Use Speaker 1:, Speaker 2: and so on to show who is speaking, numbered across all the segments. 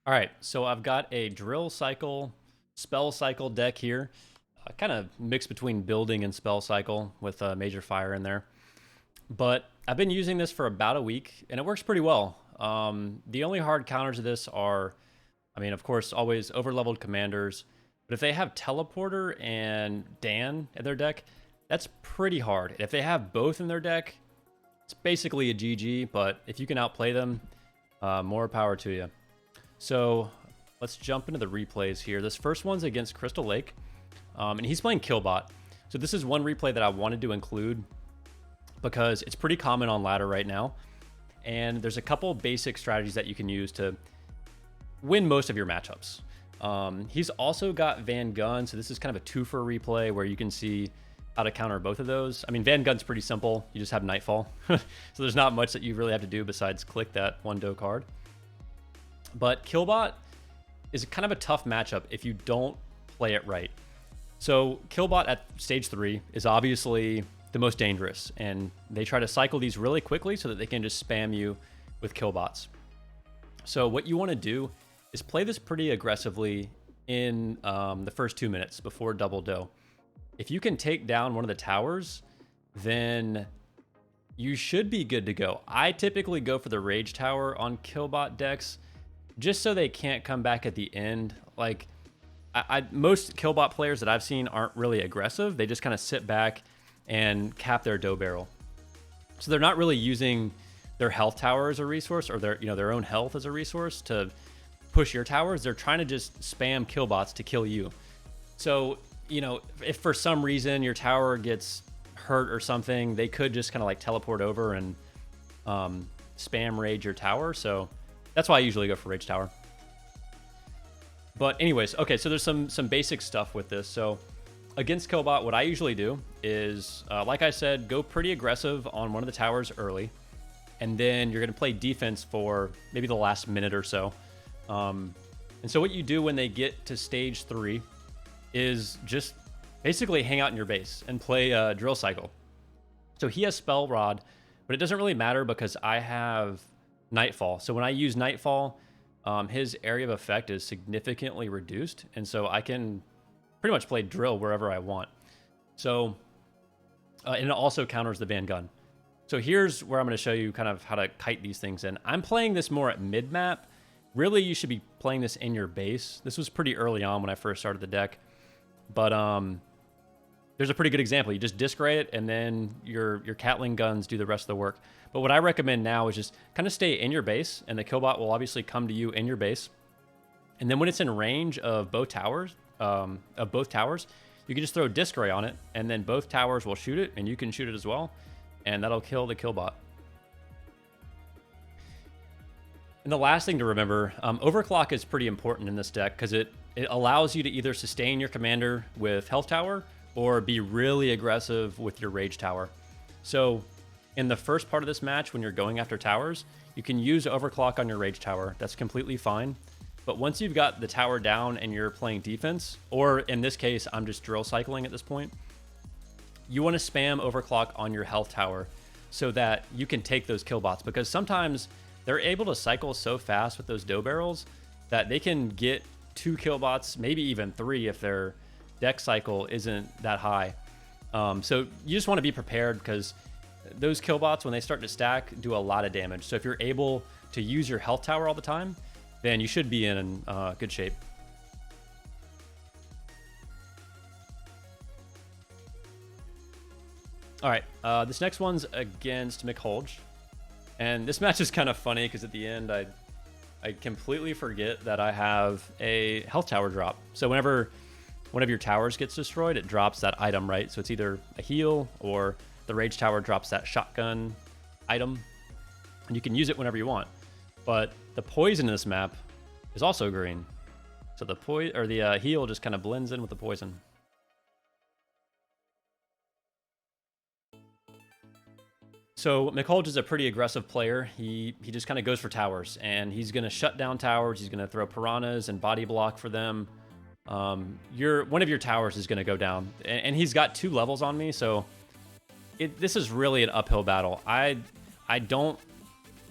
Speaker 1: All right, so I've got a drill cycle, spell cycle deck here, kind of mixed between building and spell cycle with a major fire in there. But I've been using this for about a week, and it works pretty well. The only hard counters to this are, I mean, of course, always overleveled commanders. But if they have Teleporter and Dan in their deck, that's pretty hard. If they have both in their deck, it's basically a GG. But if you can outplay them, more power to you. So let's jump into the replays here. This first one's against Crystal Lake, and he's playing Killbot. So this is one replay that I wanted to include because it's pretty common on ladder right now. And there's a couple basic strategies that you can use to win most of your matchups. He's also got Van Gun, so this is kind of a two-for replay where you can see how to counter both of those. I mean, Van Gun's pretty simple. You just have Nightfall. So there's not much that you really have to do besides click that one doe card. But Killbot is kind of a tough matchup if you don't play it right. So Killbot at stage 3 is obviously the most dangerous, and they try to cycle these really quickly so that they can just spam you with Killbots. So what you want to do is play this pretty aggressively in the first 2 minutes before double doe. If you can take down one of the towers, then you should be good to go. I typically go for the Rage Tower on Killbot decks, just so they can't come back at the end. Like, most Killbot players that I've seen aren't really aggressive. They just kind of sit back and cap their doe barrel. So they're not really using their health tower as a resource, or their own health as a resource to push your towers. They're trying to just spam Killbots to kill you. So, if for some reason your tower gets hurt or something, they could just kind of like teleport over and spam rage your tower. So that's why I usually go for Rage Tower. But anyways, okay, so there's some basic stuff with this. So against Killbot, what I usually do is, like I said, go pretty aggressive on one of the towers early. And then you're going to play defense for maybe the last minute or so. And so what you do when they get to stage 3 is just basically hang out in your base and play Drill Cycle. So he has Spell Rod, but it doesn't really matter because I have Nightfall. So when I use Nightfall, his area of effect is significantly reduced, and so I can pretty much play Drill wherever I want. So, and it also counters the Van Gun. So here's where I'm going to show you kind of how to kite these things in. I'm playing this more at mid-map. Really, you should be playing this in your base. This was pretty early on when I first started the deck, but there's a pretty good example. You just disc ray it, and then your Catling guns do the rest of the work. But what I recommend now is just kind of stay in your base, and the Killbot will obviously come to you in your base. And then when it's in range of both towers, you can just throw disc ray on it, and then both towers will shoot it, and you can shoot it as well, and that'll kill the Killbot. And the last thing to remember, overclock is pretty important in this deck because it allows you to either sustain your commander with health tower or be really aggressive with your rage tower. So in the first part of this match, when you're going after towers, you can use overclock on your rage tower. That's completely fine. But once you've got the tower down and you're playing defense, or in this case, I'm just drill cycling at this point, you want to spam overclock on your health tower so that you can take those Killbots, because sometimes they're able to cycle so fast with those doe barrels that they can get 2 Killbots, maybe even 3 if their deck cycle isn't that high. So you just want to be prepared because those Killbots, when they start to stack, do a lot of damage. So if you're able to use your health tower all the time, then you should be in good shape. All right, this next one's against McHulge. And this match is kind of funny because at the end, I completely forget that I have a health tower drop. So whenever one of your towers gets destroyed, it drops that item, right? So it's either a heal or the Rage Tower drops that shotgun item. And you can use it whenever you want. But the poison in this map is also green. So the heal just kind of blends in with the poison. So McHulge is a pretty aggressive player. He just kind of goes for towers, and he's going to shut down towers. He's going to throw piranhas and body block for them. One of your towers is going to go down, and he's got 2 levels on me, so this is really an uphill battle. I don't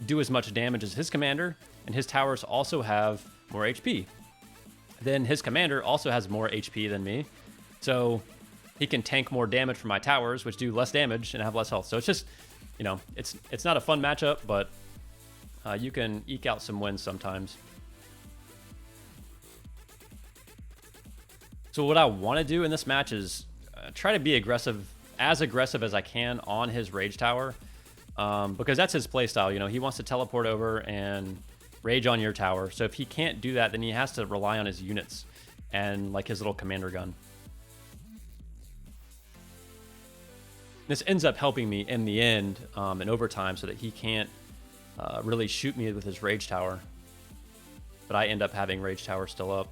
Speaker 1: do as much damage as his commander, and his towers also have more HP. Then his commander also has more HP than me, so he can tank more damage from my towers, which do less damage and have less health. So it's just, you know, it's not a fun matchup, but you can eke out some wins sometimes. So what I want to do in this match is try to be aggressive as I can on his Rage Tower, because that's his playstyle. You know, he wants to teleport over and rage on your tower. So if he can't do that, then he has to rely on his units and like his little commander gun. This ends up helping me in the end in overtime so that he can't really shoot me with his Rage Tower. But I end up having Rage Tower still up.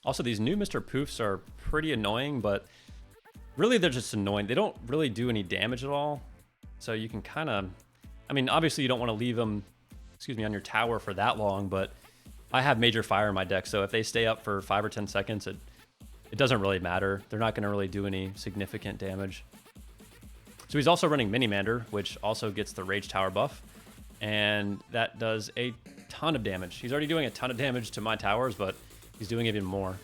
Speaker 1: Also, these new Mr. Poofs are pretty annoying, but really they're just annoying. They don't really do any damage at all. So you can kind of, I mean, obviously you don't want to leave them, on your tower for that long, but I have Major Fire in my deck, so if they stay up for 5 or 10 seconds, it doesn't really matter. They're not going to really do any significant damage. So he's also running Minimander, which also gets the Rage Tower buff, and that does a ton of damage. He's already doing a ton of damage to my towers, but he's doing even more.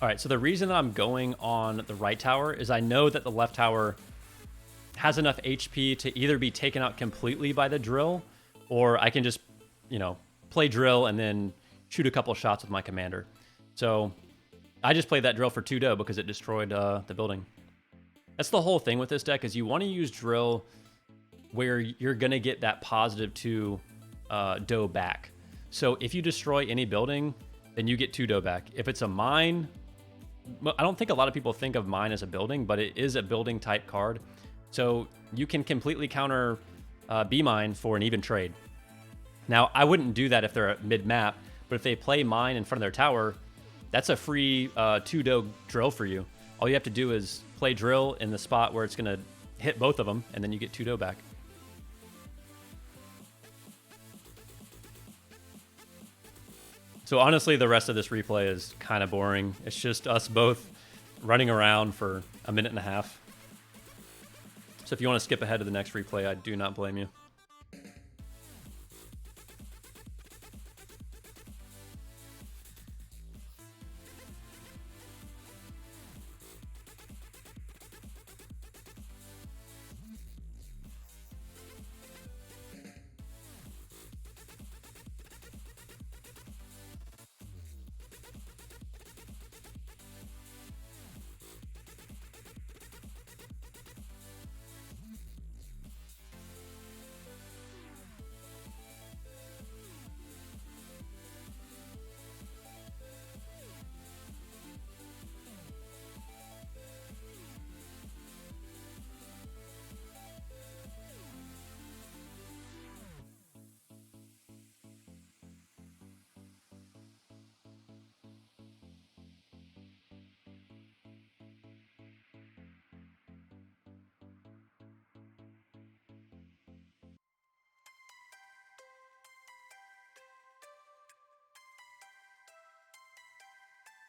Speaker 1: All right, so the reason that I'm going on the right tower is I know that the left tower has enough HP to either be taken out completely by the drill, or I can just, you know, play drill and then shoot a couple shots with my commander. So I just played that drill for 2 dough because it destroyed the building. That's the whole thing with this deck, is you want to use drill where you're going to get that positive 2 dough back. So if you destroy any building, then you get 2 dough back. If it's a mine, I don't think a lot of people think of mine as a building, but it is a building type card. So you can completely counter B-mine for an even trade. Now, I wouldn't do that if they're at mid-map, but if they play mine in front of their tower, that's a free 2 dough drill for you. All you have to do is play drill in the spot where it's going to hit both of them, and then you get 2 dough back. So honestly, the rest of this replay is kind of boring. It's just us both running around for a minute and a half. So if you want to skip ahead to the next replay, I do not blame you.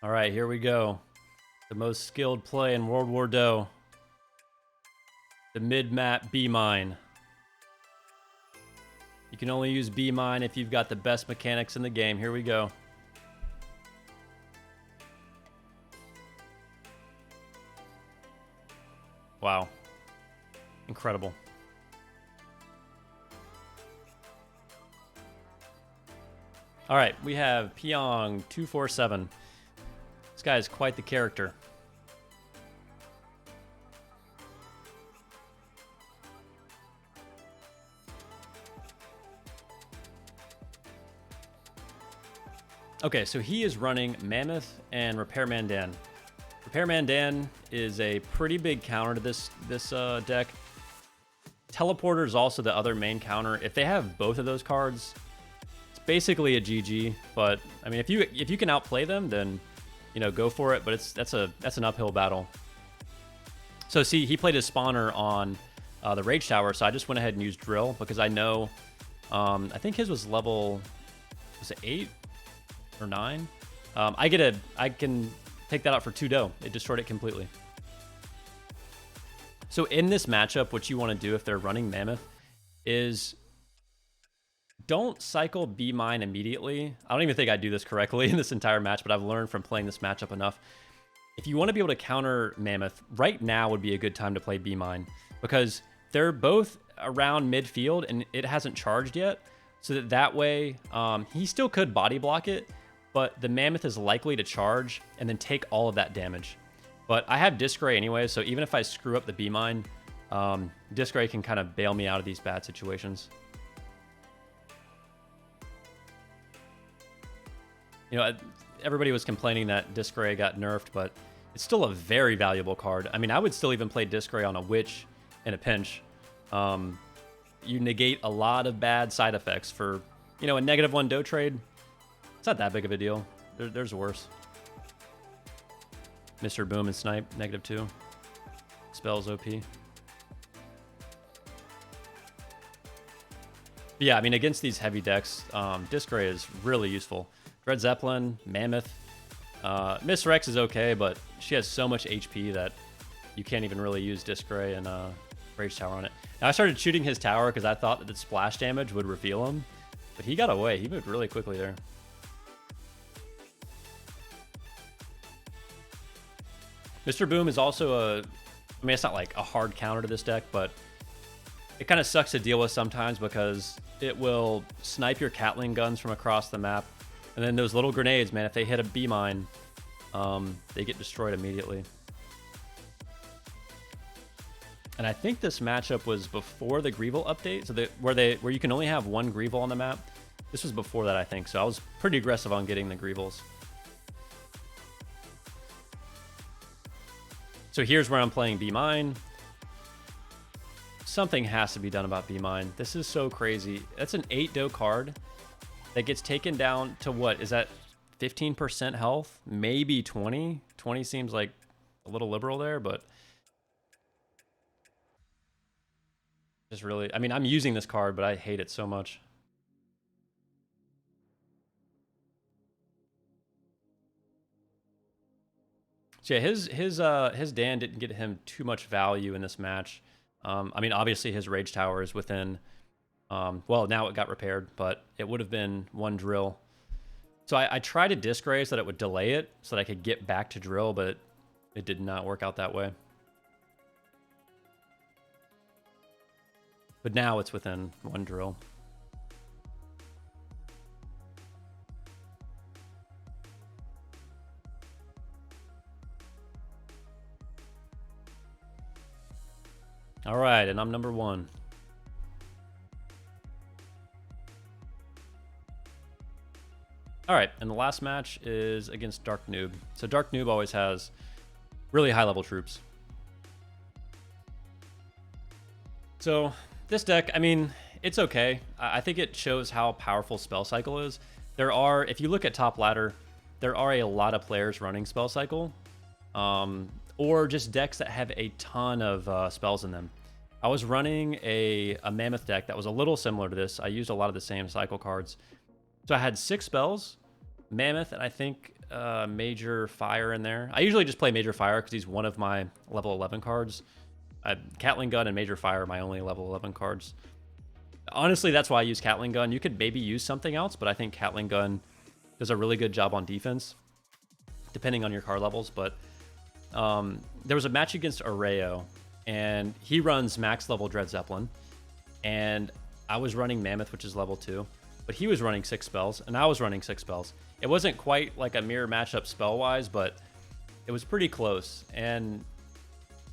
Speaker 1: All right, here we go. The most skilled play in World War II. The mid-map B-mine. You can only use B-mine if you've got the best mechanics in the game. Here we go. Wow. Incredible. All right, we have Pyong 247. This guy is quite the character. Okay, so he is running Mammoth and Repairman Dan. Repairman Dan is a pretty big counter to this deck. Teleporter is also the other main counter. If they have both of those cards, it's basically a GG. But I mean, if you can outplay them, then you know, go for it. But that's an uphill battle. So see, he played his spawner on the Rage Tower, so I just went ahead and used Drill because I know, I think his was level, was it 8 or 9? I can take that out for 2 dough. It destroyed it completely. So in this matchup, what you want to do if they're running Mammoth is don't cycle B mine immediately. I don't even think I do this correctly in this entire match, but I've learned from playing this matchup enough. If you want to be able to counter Mammoth, right now would be a good time to play B mine because they're both around midfield and it hasn't charged yet. So that way, he still could body block it, but the Mammoth is likely to charge and then take all of that damage. But I have Disc Ray anyway, so even if I screw up the B mine, Disc Ray can kind of bail me out of these bad situations. You know, everybody was complaining that Disc Ray got nerfed, but it's still a very valuable card. I mean, I would still even play Disc Ray on a Witch in a pinch. You negate a lot of bad side effects for, you know, a -1 dough trade. It's not that big of a deal. There's worse. Mr. Boom and Snipe, -2. Spells OP. But yeah, I mean, against these heavy decks, Disc Ray is really useful. Dread Zeppelin, Mammoth. Miss Rex is okay, but she has so much HP that you can't even really use Disc Ray and Rage Tower on it. Now, I started shooting his tower because I thought that the splash damage would reveal him, but he got away. He moved really quickly there. Mr. Boom is also I mean, it's not like a hard counter to this deck, but it kind of sucks to deal with sometimes because it will snipe your Catling guns from across the map. And then those little grenades, man, if they hit a B mine, they get destroyed immediately. And I think this matchup was before the Greevil update, so where you can only have 1 Greevil on the map. This was before that, I think, so I was pretty aggressive on getting the Greevils. So here's where I'm playing B mine. Something has to be done about B mine. This is so crazy. That's an 8 dough card that gets taken down to what? Is that 15% health? Maybe 20? 20 seems like a little liberal there, but just really, I mean, I'm using this card, but I hate it so much. So yeah, his Dan didn't get him too much value in this match. I mean, obviously his Rage Tower is within, well, now it got repaired, but it would have been 1 drill. So I tried to Disc Ray so that it would delay it so that I could get back to drill, but it did not work out that way. But now it's within 1 drill. All right, and I'm number 1. All right, and the last match is against Dark Noob. So Dark Noob always has really high-level troops. So this deck, I mean, it's okay. I think it shows how powerful Spell Cycle is. There are, if you look at top ladder, there are a lot of players running Spell Cycle. Or just decks that have a ton of spells in them. I was running a Mammoth deck that was a little similar to this. I used a lot of the same cycle cards. So I had 6 spells, Mammoth, and I think Major Fire in there. I usually just play Major Fire because he's one of my level 11 cards. Catling Gun and Major Fire are my only level 11 cards. Honestly, that's why I use Catling Gun. You could maybe use something else, but I think Catling Gun does a really good job on defense, depending on your card levels. But there was a match against Areo, and he runs max level Dread Zeppelin, and I was running Mammoth, which is level 2, but he was running 6 spells, and I was running 6 spells. It wasn't quite like a mirror matchup spell-wise, but it was pretty close. And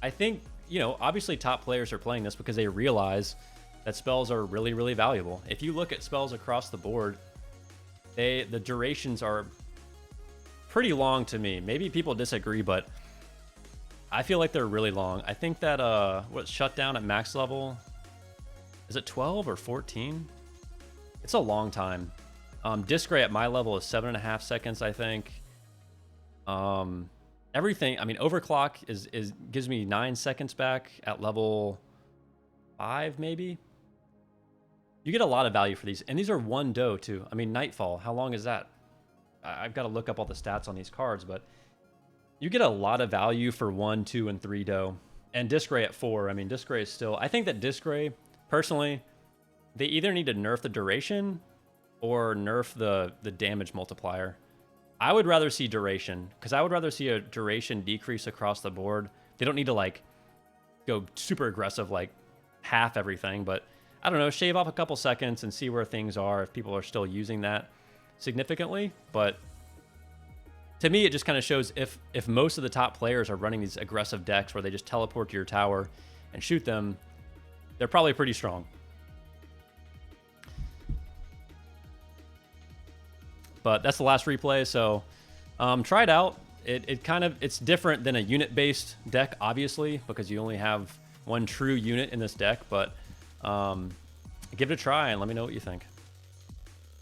Speaker 1: I think, you know, obviously top players are playing this because they realize that spells are really, really valuable. If you look at spells across the board, the durations are pretty long to me. Maybe people disagree, but I feel like they're really long. I think that what Shutdown at max level, is it 12 or 14? It's a long time. Disc Ray at my level is 7.5 seconds, I think. Everything, I mean, overclock gives me 9 seconds back at level 5, maybe. You get a lot of value for these, and these are 1 dough too. I mean, Nightfall, how long is that? I've got to look up all the stats on these cards, but you get a lot of value for 1, 2, and 3 dough. And Disc Ray at 4. I mean, Disc Ray is still... I think that Disc Ray, personally, they either need to nerf the duration or nerf the damage multiplier. I would rather see duration, because I would rather see a duration decrease across the board. They don't need to, like, go super aggressive, like, half everything, but... I don't know, shave off a couple seconds and see where things are if people are still using that significantly. But to me, it just kind of shows if most of the top players are running these aggressive decks where they just teleport to your tower and shoot them, they're probably pretty strong. But that's the last replay, so try it out. It's different than a unit-based deck, obviously, because you only have one true unit in this deck, but give it a try and let me know what you think.